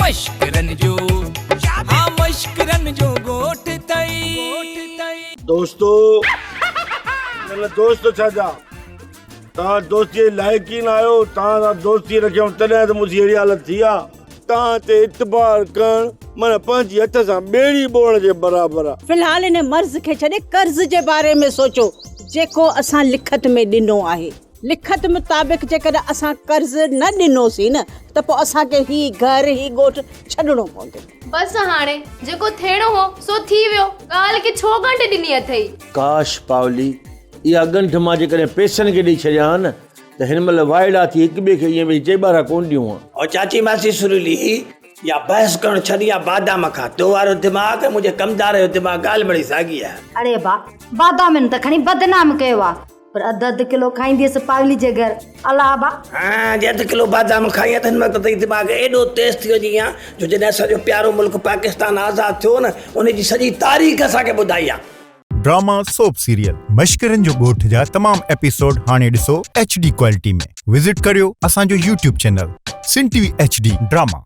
मश्करन जो हाँ मश्करन जो गोठ तई दोस्तों मेरा दोस्त छा ता दोस्ती लायक ही ना आयो ता दोस्ती रखियो तने तो मुझे एड़ी हालत थी आ ता ते इतबार कर मन पंजी हथ सा बेड़ी बोण जे बराबर आ। फिलहाल इन मर्ज के छड़े कर्ज जे बारे में सोचो जेको असां लिखत में दिनो आहे। लिखत मुताबिक जेकर असां कर्ज न दिनोसी न त पो असां के ही घर ही गोठ छडणो पवंदो। बस हाणे जेको थियणो हो सो थी वियो। ॻाल्हि के छो गंढ ॾिनी अथई। काश पावली इहा गंढ मां जेकॾहिं पैसनि खे ॾेई छॾियां न त हिन महिल वाइड़ा थी हिक ॿिए खे ईअं भई चेॿारा कोन ॾियूं हा। और चाची मासी सुरीली या बहस करण छॾी या बादाम खा तो वारो दिमाग़ मुंहिंजे कमदार जो दिमाग़ ॻाल्हि बड़ी साॻी आहे। अरे बादाम त खणी बदनाम कयो आहे पर अधु किलो खाईंदीअसि पावली जे घर अला बा। हाँ जे अधु किलो बादाम खाई त हिन वक़्तु ताईं दिमाग़ एॾो तेज़ थी वियो जीअं जो जॾहिं असांजो प्यारो मुल्क पाकिस्तान आज़ाद थियो न उनजी सॼी तारीख़ असांखे ॿुधाई आहे। ड्रामा सोप सीरियल मश्करन जो गोठ जा तमाम एपिसोड हाणे ॾिसो HD क्वालिटी में। विजिट करियो असांजो YouTube चैनल सिन TV HD ड्रामा।